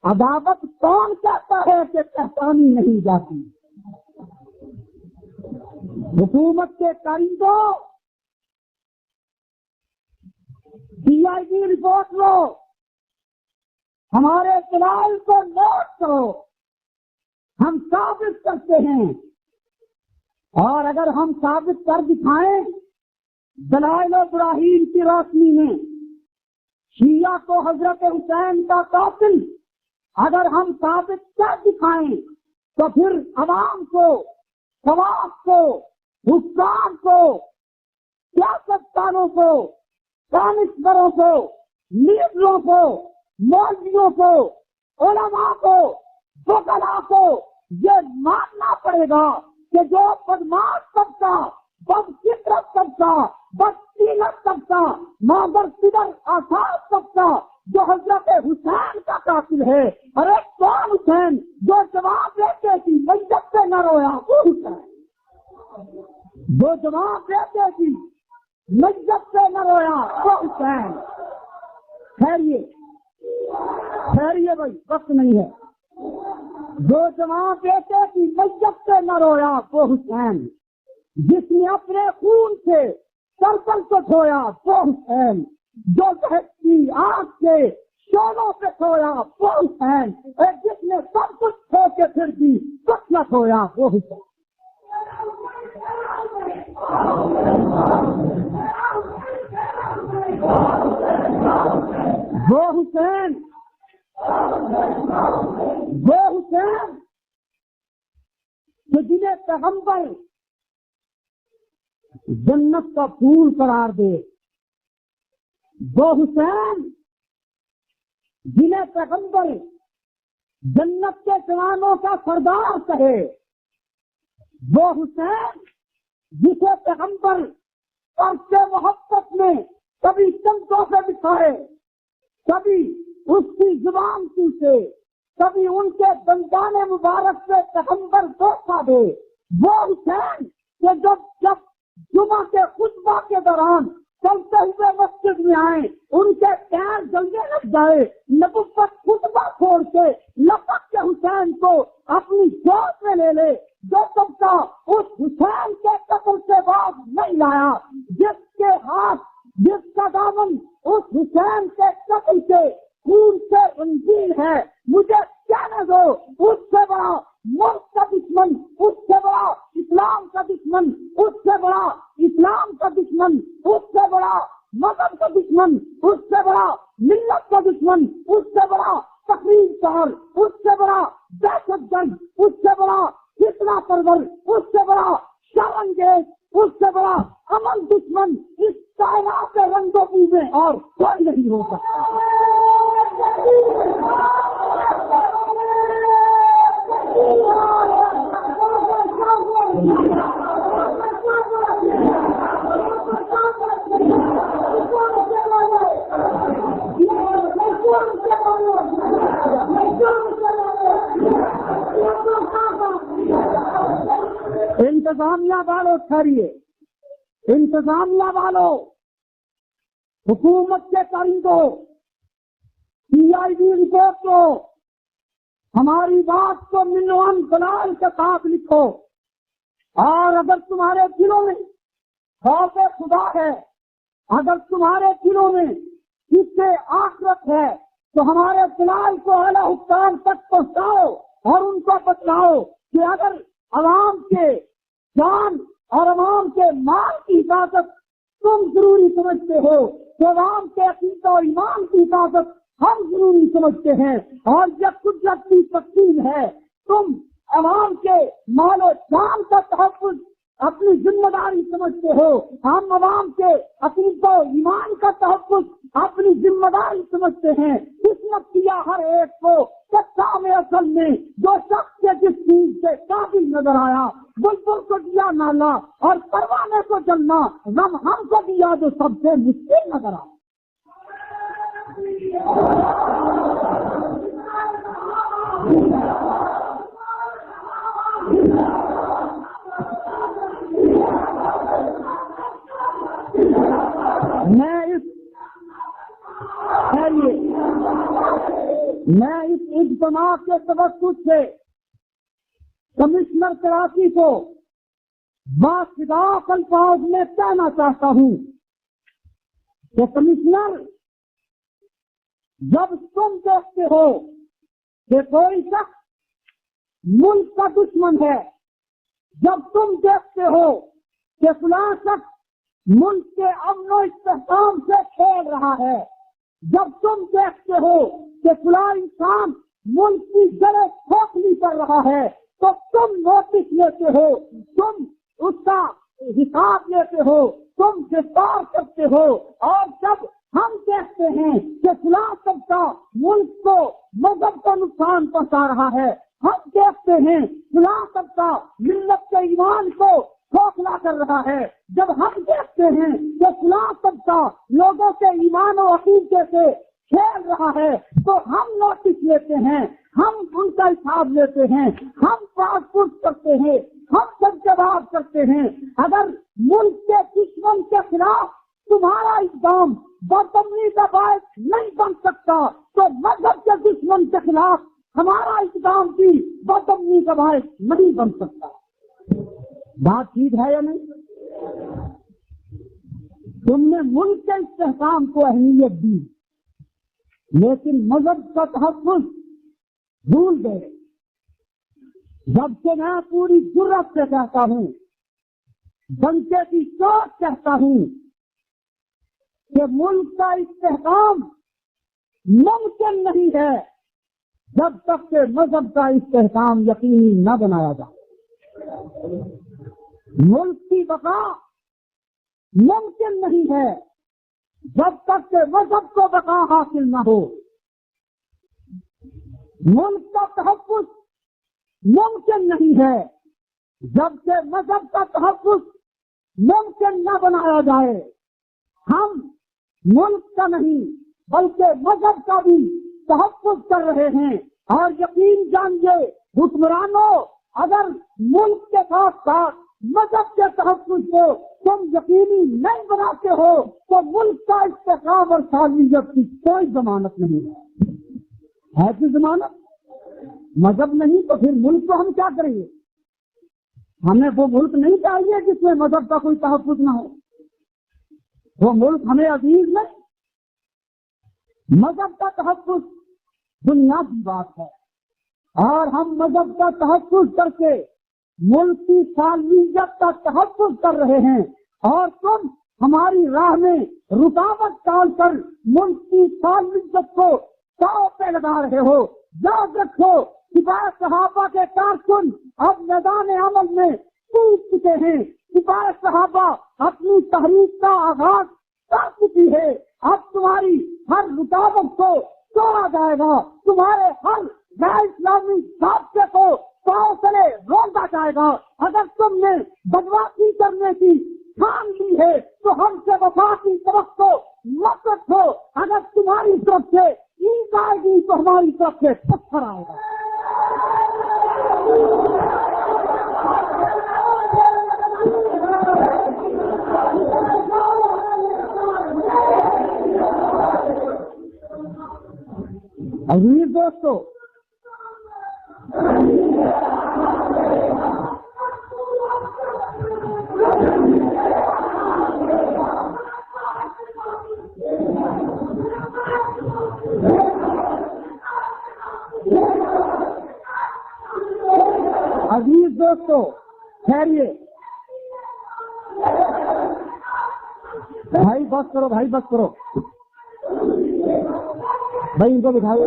Speaker 2: عداوت کون کہتا ہے کہ پہچانی نہیں جاتی؟ حکومت کے کاریگروں CID رپورٹ لو، ہمارے دلائل کو نوٹ کرو، ہم ثابت کرتے ہیں، اور اگر ہم ثابت کر دکھائیں دلائل و براہین کی روشنی میں شیعہ کو حضرت حسین کا قاتل اگر ہم ثابت کر دکھائیں تو پھر عوام کو، خواص کو، حکام کو، سیاستدانوں کو، دانشوروں کو، لیڈروں کو، مولویوں کو، علماء کو، وکلاء کو یہ ماننا پڑے گا کہ جو بدماش طبقہ، بدفطرت طبقہ، بدسیرت طبقہ، مابرصدر آثار طبقہ جو حضرت حسین کا قاتل ہے، ارے کون حسین جو جواب دیتے کہ میت سے نہ رویا وہ حسین، جو جواب دیتے کہ میت سے نہ رویا وہ حسین۔ خیریے بھائی، وقت نہیں ہے۔ جو جواب دیتے کہ میت سے نہ رویا وہ حسین، جس نے اپنے خون سے سرپل کو دھویا وہ حسین، جو دہشت کی آگ کے شولوں سے کھویا وہ حسین، اور جس نے سب کچھ کھو کے پھر بھی کچھ نہ کھویا وہ حسین۔ وہ حسین کہ جنہیں پیغمبر جنت کا پھول قرار دے، وہ حسین جنہیں پیغمبر جنت کے جوانوں کا سردار کہے، وہ حسین جسے پیغمبر اس کے محبت میں کبھی چمٹوں سے دکھائے، کبھی اس کی زبان سے، کبھی ان کے دندان مبارک سے پیغمبر دھوکہ دے، وہ حسین کہ جب جمعہ کے خطبہ کے دوران چلتے ہوئے مسجد میں آئے، ان کے پیر جلنے لگ جائے، نبوت خطبہ چھوڑ کے لپک کے حسین کو اپنی گود میں لے لے، جو طبقہ اس حسین کے قتل کے بعد نہیں لایا، جس کے ہاتھ، جس کا دامن اس حسین کے قتل کے خون سے رنگین ہے، مجھے کہنے دو اس سے بڑا ملک کا دشمن، اس سے بڑا اسلام کا دشمن، اس سے بڑا اسلام کا دشمن، اس سے بڑا مذہب کا دشمن، اس سے بڑا ملت کا دشمن، اس سے بڑا تقریر کار، اس سے بڑا دہشت گرد، اس سے بڑا فتنہ پرور، اس سے بڑا شرانگیز، اس سے بڑا امن دشمن اس کائنات کے رنگوں میں اور کوئی نہیں ہو سکتا۔ انتظامیہ والوں ٹھہریے، انتظامیہ والوں، حکومت کے کاریگروں، CID رپورٹ کو، ہماری بات کو منوان دلال کے ساتھ لکھو، اور اگر تمہارے دلوں میں خوف خدا ہے، اگر تمہارے دلوں میں اس سے آخرت ہے، تو ہمارے دلال کو اعلیٰ حکام تک پہنچاؤ اور ان کو بتلاؤ کہ اگر عوام کے جان اور عوام کے مال کی حفاظت تم ضروری سمجھتے ہو تو عوام کے عقیدہ اور ایمان کی حفاظت ہم ضروری سمجھتے ہیں، اور جب قدرت کی تقسیم ہے تم عوام کے مال و جان کا تحفظ اپنی ذمہ داری سمجھتے ہو، ہم عوام کے عقیدہ و ایمان کا تحفظ اپنی ذمہ داری سمجھتے ہیں۔ قسمت کیا ہر ایک کو سچا میں اصل میں جو شخص کے جس چیز سے قابل نظر آیا، بلبل کو دیا نالا اور پروانے کو جلنا، غم ہم کو دیا جو سب سے مشکل نظر آیا۔ میں اس اجتماع کے توسط سے کمشنر کراچی کو باخداع الفاظ میں کہنا چاہتا ہوں کہ کمشنر، جب تم دیکھتے ہو کہ کوئی شخص ملک کا دشمن ہے، جب تم دیکھتے ہو کہ فلاں شخص ملک کے امن و استحکام سے کھیل رہا ہے، جب تم دیکھتے ہو کہ فلاں انسان ملک کی جڑیں کھوکھلی کر رہا ہے تو تم نوٹس لیتے ہو، تم اس کا حساب لیتے ہو، تم گرفتار کرتے ہو۔ اور جب ہم دیکھتے ہیں کہ فلاں طبقہ ملک کو، مذہب کو نقصان پہنچا رہا ہے، ہم دیکھتے ہیں فلاں طبقہ ملت کے ایمان کو کھوکھلا کر رہا ہے، جب ہم دیکھتے ہیں کہ فلاں طبقہ لوگوں کے ایمان و عقیدے سے کھیل رہا ہے تو ہم نوٹس لیتے ہیں، ہم ان کا حساب لیتے ہیں، ہم پاس پوچھ کرتے ہیں، ہم سب جواب کرتے ہیں۔ اگر ملک کے دشمن کے خلاف تمہارا اقدام بدامنی کا باعث نہیں بن سکتا تو مذہب کے دشمن کے خلاف ہمارا اقدام بھی بدامنی کا باعث نہیں بن سکتا۔ بات ٹھیک ہے یا نہیں؟ تم نے ملک کے استحکام کو اہمیت دی لیکن مذہب کا تحفظ بھول گئے۔ جب سے میں پوری جرأت سے کہتا ہوں، ڈنکے کی چوٹ کہتا ہوں کہ ملک کا استحکام ممکن نہیں ہے جب تک کہ مذہب کا استحکام یقینی نہ بنایا جائے۔ ملک کی بقا ممکن نہیں ہے جب تک کہ مذہب کو بقا حاصل نہ ہو۔ ملک کا تحفظ ممکن نہیں ہے جب کہ مذہب کا تحفظ ممکن نہ بنایا جائے۔ ہم ملک کا نہیں بلکہ مذہب کا بھی تحفظ کر رہے ہیں، اور یقین جانیے حکمرانوں، اگر ملک کے ساتھ ساتھ مذہب کے تحفظ کو تم یقینی نہیں بناتے ہو تو ملک کا استحکام اور سالمیت کی کوئی ضمانت نہیں ہے کہ ضمانت مذہب نہیں تو پھر ملک کو ہم کیا کریں گے؟ ہمیں وہ ملک نہیں چاہیے جس میں مذہب کا کوئی تحفظ نہ ہو، وہ ملک ہمیں عزیز نہیں۔ مذہب کا تحفظ بنیادی بات ہے، اور ہم مذہب کا تحفظ کر کے ملک کی سالمیت کا تحفظ کر رہے ہیں، اور تم ہماری راہ میں رکاوٹ ڈال کر ملک کی سالمیت کو داؤ پہ لگا رہے ہو۔ یاد رکھو، سپاہ صحابہ کے کارکن اب میدان عمل میں کود چکے ہیں، سپاہ صحابہ اپنی تحریک کا آغاز کر چکی ہے۔ اب تمہاری ہر رکاوٹ کو توڑا جائے گا، تمہارے ہر غیر اسلامی ضابطے کو پاؤں تلے روندا جائے گا۔ اگر تم نے بدماشی کرنے کی ٹھان لی ہے تو ہم سے وفا کی توقع مت رکھو۔ اگر تمہاری طرف سے اینٹ آئے گی تو ہماری طرف سے پتھر آئے گا۔ عزیز دوستو، ٹھہریے بھائی، بس کرو بھائی، بس کرو بھائی، ان کو بٹھاؤ۔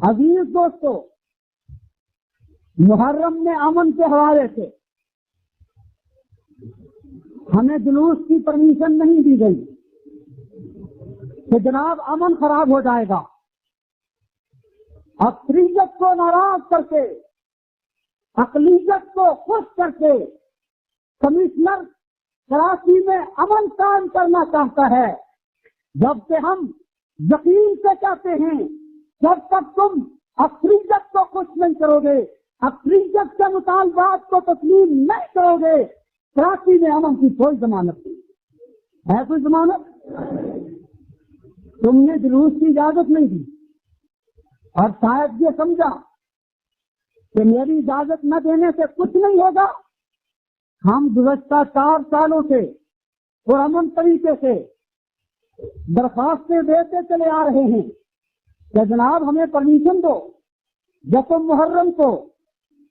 Speaker 2: عزیز دوستو، محرم میں امن کے حوالے سے ہمیں جلوس کی پرمیشن نہیں دی گئی کہ جناب امن خراب ہو جائے گا۔ اکثریت کو ناراض کر کے، اقلیت کو خوش کر کے کمشنر کراچی میں امن قائم کرنا چاہتا ہے، جبکہ ہم یقین سے چاہتے ہیں جب تک تم اکثریت کو خوش نہیں کرو گے، اکثریت کے مطالبات کو تسلیم نہیں کرو گے، کراچی میں امن کی کوئی ضمانت نہیں ہے۔ کوئی ضمانت؟ تم نے جلوس کی اجازت نہیں دی، اور شاید یہ سمجھا کہ میری اجازت نہ دینے سے کچھ نہیں ہوگا۔ ہم گزشتہ 4 سالوں سے پرامن طریقے سے درخواستیں دیتے چلے آ رہے ہیں کہ جناب ہمیں پرمیشن دو۔ یکم محرم کو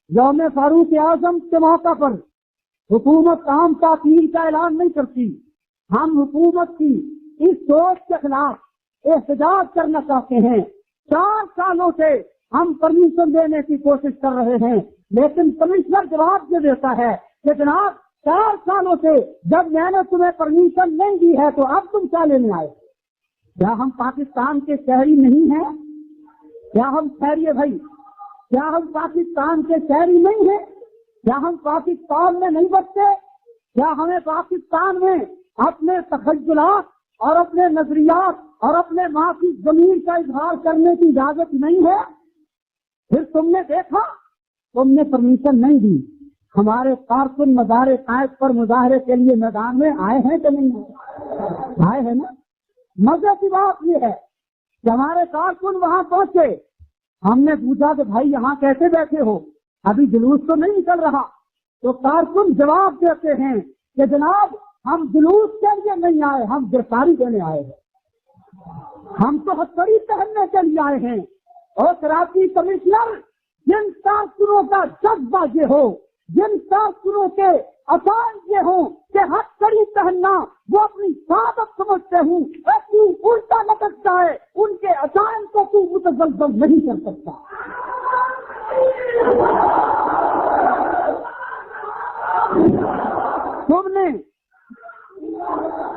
Speaker 2: یوم فاروق اعظم کے موقع پر حکومت عام تعطیل کا اعلان نہیں کرتی، ہم حکومت کی اس سوچ کے خلاف احتجاج کرنا چاہتے ہیں۔ 4 سالوں سے ہم پرمیشن دینے کی کوشش کر رہے ہیں، لیکن کمشنر جواب یہ دیتا ہے کہ جناب 4 سالوں سے جب میں نے تمہیں پرمیشن نہیں دی ہے تو اب تم کیا لینے آئے؟ کیا ہم پاکستان کے شہری نہیں ہیں؟ کیا ہم شہری ہے بھائی؟ کیا ہم پاکستان کے شہری نہیں ہیں؟ کیا ہم پاکستان میں نہیں بستے؟ کیا ہمیں پاکستان میں اپنے تخیلات اور اپنے نظریات اور اپنے ماں کی زمین کا اظہار کرنے کی اجازت نہیں ہے؟ پھر تم نے دیکھا، تم نے پرمیشن نہیں دی، ہمارے کارکن مزار قائد پر مظاہرے کے لیے میدان میں آئے ہیں کہ نہیں آئے ہیں نا؟ مزے کی بات یہ ہے کہ ہمارے کارکن وہاں پہنچے، ہم نے پوچھا کہ بھائی یہاں کیسے بیٹھے ہو، ابھی جلوس تو نہیں نکل رہا؟ تو کارکن جواب دیتے ہیں کہ جناب ہم جلوس کے لیے نہیں آئے، ہم گرفتاری دینے آئے ہیں، ہم تو ہتھکڑی پہننے کے لیے آئے ہیں۔ اور کراچی کمشنر، جن کارکنوں کا جذبہ یہ ہو، جن کارکنوں کے عقائد یہ ہوں کہ ہتھکڑی پہننا وہ اپنی سعادت سمجھتے ہوں، تو الٹا لٹکتا ہے، ان کے عقائد کو تو متزلزل نہیں کر سکتا۔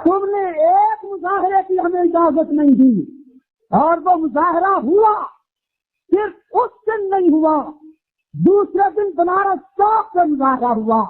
Speaker 2: تم نے ایک مظاہرے کی ہمیں اجازت نہیں دی، اور وہ مظاہرہ ہوا، صرف اس دن نہیں ہوا، دوسرے دن بنارس چوک سے مظاہرہ ہوا،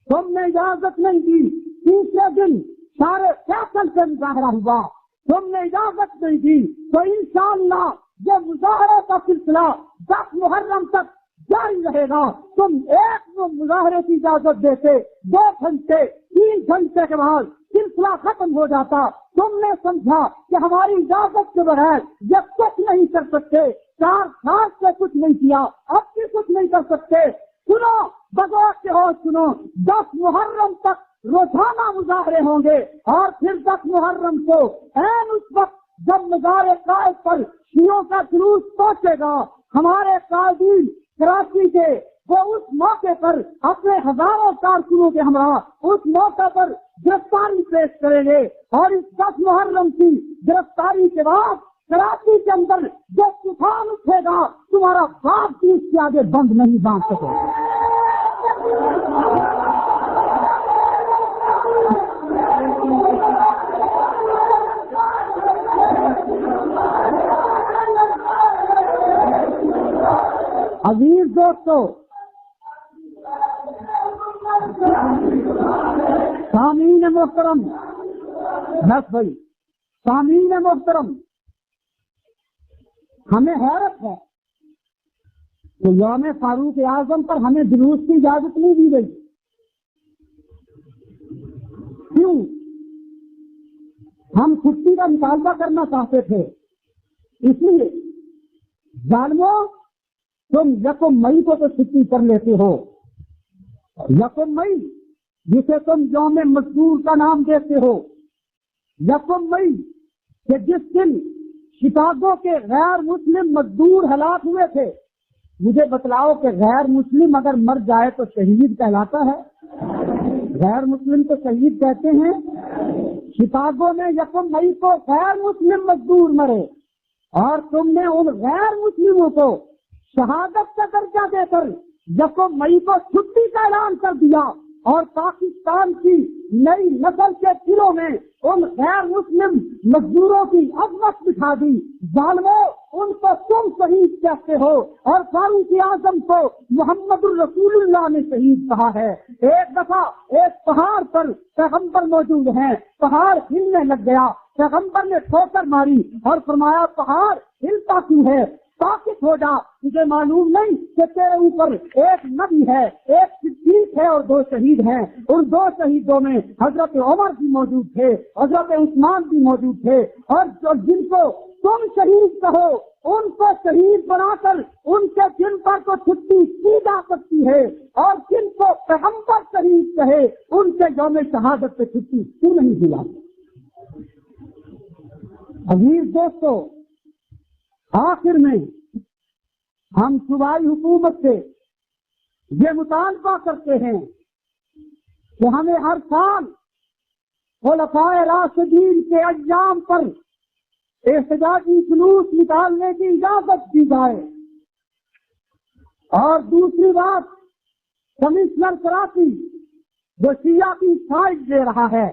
Speaker 2: تم نے اجازت نہیں دی، تیسرے دن سارے فیصل سے مظاہرہ ہوا، تم نے اجازت نہیں دی، تو انشاءاللہ یہ مظاہرے کا سلسلہ 10 محرم تک جاری رہے گا۔ تم ایک مظاہرے کی اجازت دیتے، 2 گھنٹے 3 گھنٹے کے بعد سلسلہ ختم ہو جاتا، تم نے سمجھا کہ ہماری اجازت کے بغیر یہ کچھ نہیں کر سکتے، 4 سال سے کچھ نہیں کیا، اب بھی کچھ نہیں کر سکتے۔ سنو، بغور سے ہو سنو، 10 محرم تک روزانہ مظاہرے ہوں گے، اور پھر 10 محرم کو عین اس وقت جب مزار قائد پر شیعوں کا جلوس پہنچے گا، ہمارے قائدین کراچی کے وہ اس موقع پر اپنے ہزاروں کارکنوں کے ہمراہ اس موقع پر گرفتاری پیش کریں گے، اور اس 10 محرم کی گرفتاری کے بعد کراچی کے اندر جو طوفان اٹھے گا، تمہارا باپ بھی اس کے آگے بند نہیں باندھ سکے۔ عزیز دوستو، سامعین محترم، بس بھائی سامعین محترم، ہمیں حیرت ہے کہ یوم فاروق اعظم پر ہمیں جلوس کی اجازت نہیں دی گئی، کیوں؟ ہم چھٹی کا مطالبہ کرنا چاہتے تھے، اس لیے ظالموں تم 1 مئی کو تو چھٹی کر لیتے ہو، 1 مئی جسے تم یوم مزدور کا نام دیتے ہو، 1 مئی کہ جس دن شکاگو کے غیر مسلم مزدور ہلاک ہوئے تھے، مجھے بتلاؤ کہ غیر مسلم اگر مر جائے تو شہید کہلاتا ہے؟ غیر مسلم تو شہید کہتے ہیں۔ شکاگو میں 1 مئی کو غیر مسلم مزدور مرے، اور تم نے ان غیر مسلموں کو شہادت کا درجہ دے کر 1 مئی کو چھٹی کا اعلان کر دیا، اور پاکستان کی نئی نسل کے دلوں میں ان غیر مسلم مزدوروں کی عظمت بٹھا دی۔ ظالموں، ان کو تم شہید کہتے ہو، اور فاروق اعظم کو محمد الرسول اللہ نے شہید کہا ہے۔ ایک دفعہ ایک پہاڑ پر پیغمبر موجود ہیں، پہاڑ ہلنے لگ گیا، پیغمبر نے ٹھوکر ماری اور فرمایا پہاڑ ہلتا کیوں ہے؟ ساکت ہو جا، تجھے معلوم نہیں کہ تیرے اوپر ایک نبی ہے، ایک صدیق ہے اور 2 شہید ہیں۔ ان 2 شہیدوں میں حضرت عمر بھی موجود تھے، حضرت عثمان بھی موجود تھے، اور جن کو تم شہید کہو ان کو شہید بنا کر ان کے جن پر تو چھٹی کی جا سکتی ہے، اور جن کو پیغمبر شہید کہے ان کے یوم شہادت پہ چھٹی کیوں نہیں دی جاتی؟ عزیز دوستو، آخر میں ہم صوبائی حکومت سے یہ مطالبہ کرتے ہیں کہ ہمیں ہر سال خلفائے راشدین کے ایام پر احتجاجی جلوس نکالنے کی اجازت دی جائے۔ اور دوسری بات، کمشنر کراچی جو شیعہ کی سائڈ لے رہا ہے،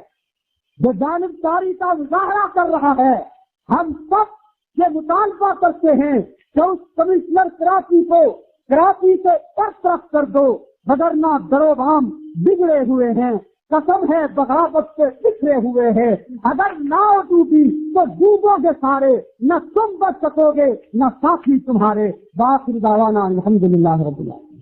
Speaker 2: جو جانبداری کا مظاہرہ کر رہا ہے، ہم سب یہ مطالبہ کرتے ہیں کہ اس کمشنر کراچی کو کراچی سے برطرف کر دو، وگرنہ دروبام بگڑے ہوئے ہیں، قسم ہے بغاوت سے بکھرے ہوئے ہیں، اگر ناؤ ڈوبی تو ڈوبو گے سارے، نہ تم بچ سکو گے نہ ساتھی تمہارے۔ باخر دعوانا الحمدللہ رب العالمین۔